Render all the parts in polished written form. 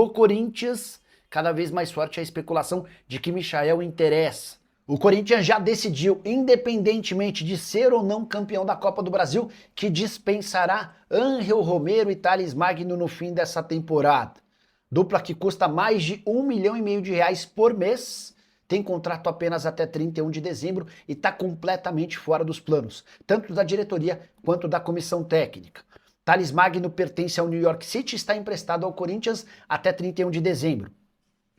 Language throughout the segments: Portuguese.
O Corinthians, cada vez mais forte a especulação de que Michael interessa. O Corinthians já decidiu, independentemente de ser ou não campeão da Copa do Brasil, que dispensará Ángel Romero e Thales Magno no fim dessa temporada. Dupla que custa mais de R$1,5 milhão por mês, tem contrato apenas até 31 de dezembro e está completamente fora dos planos, tanto da diretoria quanto da comissão técnica. Thales Magno pertence ao New York City e está emprestado ao Corinthians até 31 de dezembro.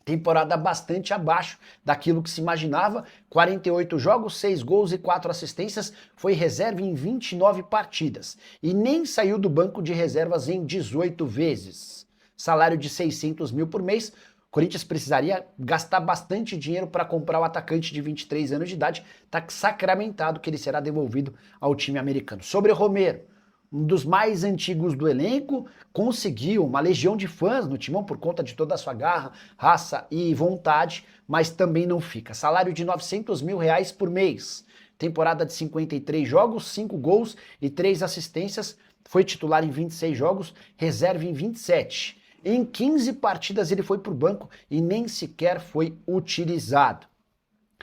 Temporada bastante abaixo daquilo que se imaginava, 48 jogos, 6 gols e 4 assistências, foi reserva em 29 partidas e nem saiu do banco de reservas em 18 vezes. Salário de 600 mil por mês, Corinthians precisaria gastar bastante dinheiro para comprar o atacante de 23 anos de idade, está sacramentado que ele será devolvido ao time americano. Sobre o Romero, um dos mais antigos do elenco, conseguiu uma legião de fãs no Timão por conta de toda a sua garra, raça e vontade, mas também não fica. Salário de R$900 mil por mês, temporada de 53 jogos, 5 gols e 3 assistências, foi titular em 26 jogos, reserva em 27. Em 15 partidas ele foi para o banco e nem sequer foi utilizado.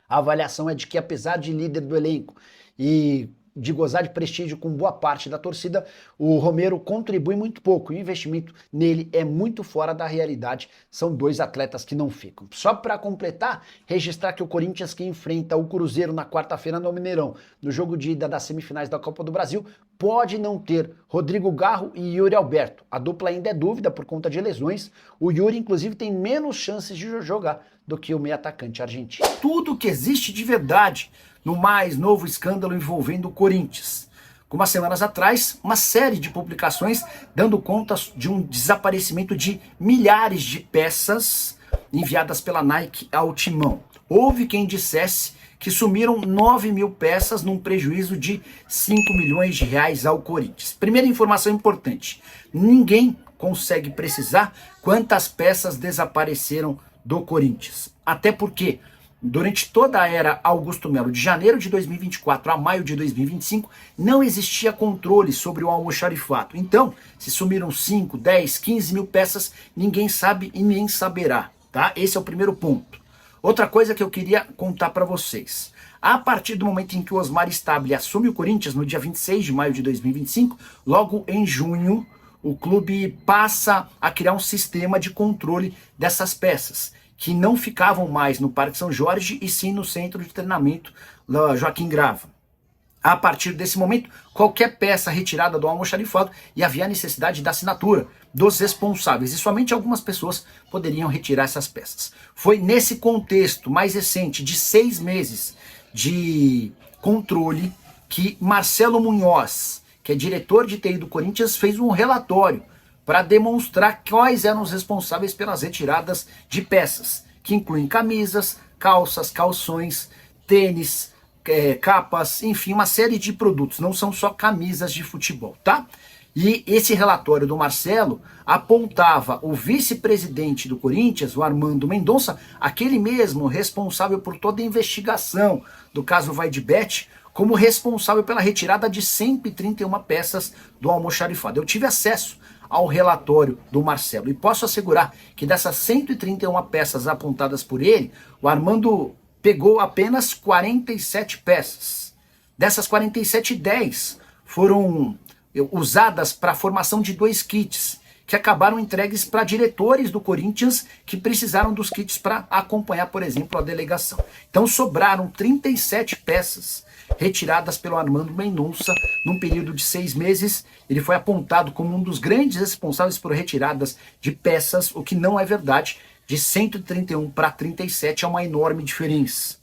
A avaliação é de que, apesar de líder do elenco e de gozar de prestígio com boa parte da torcida, o Romero contribui muito pouco. O investimento nele é muito fora da realidade. São dois atletas que não ficam. Só para completar, registrar que o Corinthians, que enfrenta o Cruzeiro na quarta-feira no Mineirão, no jogo de ida das semifinais da Copa do Brasil, pode não ter Rodrigo Garro e Yuri Alberto. A dupla ainda é dúvida por conta de lesões. O Yuri, inclusive, tem menos chances de jogar do que o meio atacante argentino. Tudo que existe de verdade no mais novo escândalo envolvendo o Corinthians. Com umas semanas atrás, uma série de publicações dando conta de um desaparecimento de milhares de peças enviadas pela Nike ao Timão. Houve quem dissesse que sumiram 9 mil peças num prejuízo de 5 milhões de reais ao Corinthians. Primeira informação importante, ninguém consegue precisar quantas peças desapareceram do Corinthians. Até porque durante toda a era Augusto Melo, de janeiro de 2024 a maio de 2025, não existia controle sobre o almoxarifato. Então, se sumiram 5, 10, 15 mil peças, ninguém sabe e nem saberá, tá? Esse é o primeiro ponto. Outra coisa que eu queria contar para vocês. A partir do momento em que o Osmar Stabile assume o Corinthians, no dia 26 de maio de 2025, logo em junho, o clube passa a criar um sistema de controle dessas peças, que não ficavam mais no Parque São Jorge e sim no centro de treinamento Joaquim Grava. A partir desse momento, qualquer peça retirada do almoxarifado e havia a necessidade da assinatura dos responsáveis, e somente algumas pessoas poderiam retirar essas peças. Foi nesse contexto mais recente de 6 meses de controle que Marcelo Munhoz, que é diretor de TI do Corinthians, fez um relatório para demonstrar quais eram os responsáveis pelas retiradas de peças, que incluem camisas, calças, calções, tênis, capas, enfim, uma série de produtos, não são só camisas de futebol, tá? E esse relatório do Marcelo apontava o vice-presidente do Corinthians, o Armando Mendonça, aquele mesmo responsável por toda a investigação do caso Vaidbet, como responsável pela retirada de 131 peças do almoxarifado. Eu tive acesso ao relatório do Marcelo e posso assegurar que dessas 131 peças apontadas por ele, o Armando pegou apenas 47 peças. Dessas 47, 10 foram usadas para a formação de 2 kits, que acabaram entregues para diretores do Corinthians que precisaram dos kits para acompanhar, por exemplo, a delegação. Então sobraram 37 peças retiradas pelo Armando Mendonça num período de 6 meses. Ele foi apontado como um dos grandes responsáveis por retiradas de peças, o que não é verdade. De 131 para 37 é uma enorme diferença.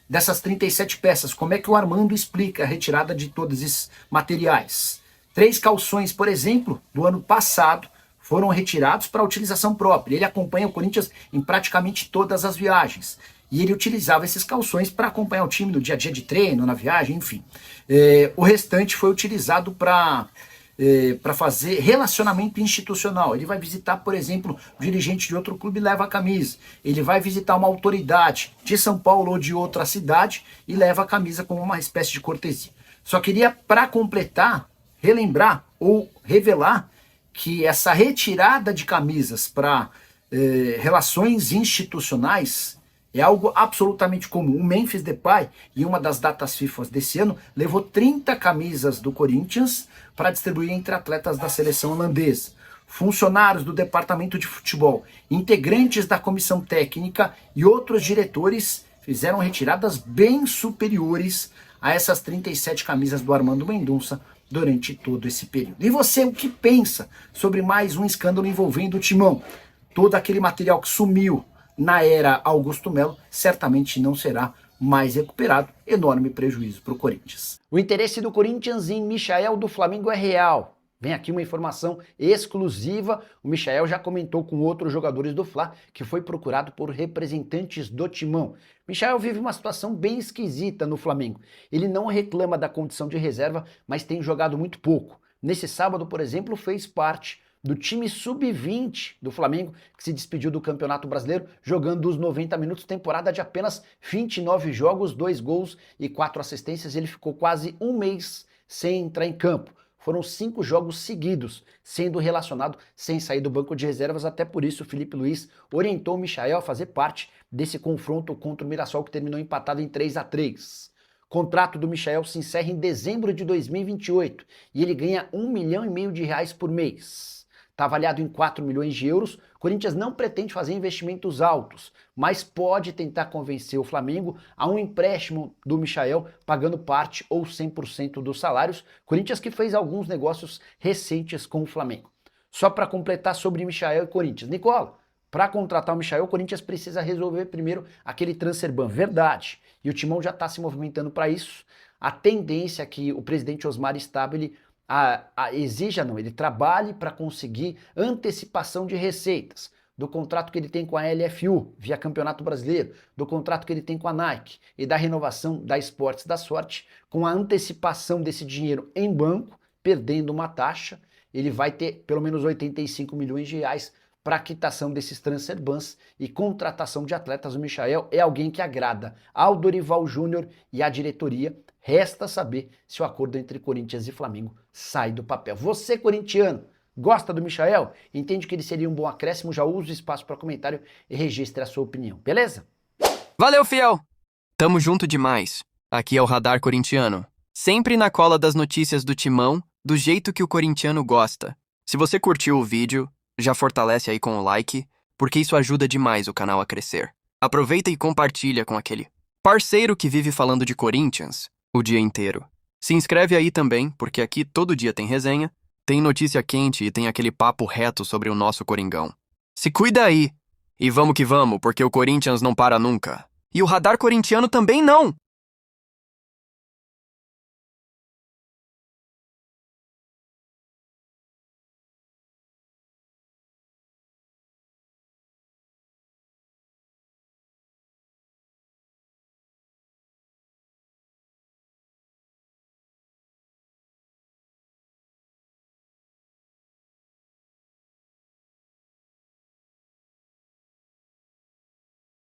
Dessas 37 peças, como é que o Armando explica a retirada de todos esses materiais? 3 calções, por exemplo, do ano passado, foram retirados para utilização própria. Ele acompanha o Corinthians em praticamente todas as viagens. E ele utilizava esses calções para acompanhar o time no dia a dia de treino, na viagem, enfim. O restante foi utilizado para fazer relacionamento institucional. Ele vai visitar, por exemplo, o dirigente de outro clube e leva a camisa. Ele vai visitar uma autoridade de São Paulo ou de outra cidade e leva a camisa como uma espécie de cortesia. Só queria, para completar, relembrar ou revelar que essa retirada de camisas para relações institucionais é algo absolutamente comum. O Memphis Depay, em uma das datas FIFA desse ano, levou 30 camisas do Corinthians para distribuir entre atletas da seleção holandesa. Funcionários do departamento de futebol, integrantes da comissão técnica e outros diretores fizeram retiradas bem superiores a essas 37 camisas do Armando Mendonça durante todo esse período. E você, o que pensa sobre mais um escândalo envolvendo o Timão? Todo aquele material que sumiu na era Augusto Melo certamente não será mais recuperado. Enorme prejuízo para o Corinthians. O interesse do Corinthians em Michael do Flamengo é real. Vem aqui uma informação exclusiva. O Michael já comentou com outros jogadores do Fla que foi procurado por representantes do Timão. Michael vive uma situação bem esquisita no Flamengo. Ele não reclama da condição de reserva, mas tem jogado muito pouco. Nesse sábado, por exemplo, fez parte do time sub-20 do Flamengo, que se despediu do Campeonato Brasileiro, jogando os 90 minutos, temporada de apenas 29 jogos, 2 gols e 4 assistências. Ele ficou quase um mês sem entrar em campo. Foram 5 jogos seguidos, sendo relacionado sem sair do banco de reservas. Até por isso, o Felipe Luiz orientou o Michael a fazer parte desse confronto contra o Mirassol, que terminou empatado em 3-3. O contrato do Michael se encerra em dezembro de 2028 e ele ganha R$1,5 milhão por mês. Está avaliado em 4 milhões de euros. O Corinthians não pretende fazer investimentos altos, mas pode tentar convencer o Flamengo a um empréstimo do Michael, pagando parte ou 100% dos salários. Corinthians que fez alguns negócios recentes com o Flamengo. Só para completar sobre Michael e Corinthians. Nicola, para contratar o Michael, o Corinthians precisa resolver primeiro aquele transfer ban. Verdade. E o Timão já está se movimentando para isso. A tendência é que o presidente Osmar Stabile ele trabalhe para conseguir antecipação de receitas do contrato que ele tem com a LFU, via Campeonato Brasileiro, do contrato que ele tem com a Nike e da renovação da Esportes da Sorte, com a antecipação desse dinheiro em banco, perdendo uma taxa, ele vai ter pelo menos 85 milhões de reais para a quitação desses transfer bans e contratação de atletas. O Michael é alguém que agrada ao Dorival Júnior e à diretoria. Resta saber se o acordo entre Corinthians e Flamengo sai do papel. Você, corintiano, gosta do Michael? Entende que ele seria um bom acréscimo? Já usa o espaço para comentário e registre a sua opinião, beleza? Valeu, fiel! Tamo junto demais. Aqui é o Radar Corintiano. Sempre na cola das notícias do Timão, do jeito que o corintiano gosta. Se você curtiu o vídeo, já fortalece aí com o like, porque isso ajuda demais o canal a crescer. Aproveita e compartilha com aquele parceiro que vive falando de Corinthians o dia inteiro. Se inscreve aí também, porque aqui todo dia tem resenha, tem notícia quente e tem aquele papo reto sobre o nosso Coringão. Se cuida aí! E vamos que vamos, porque o Corinthians não para nunca. E o Radar Corintiano também não!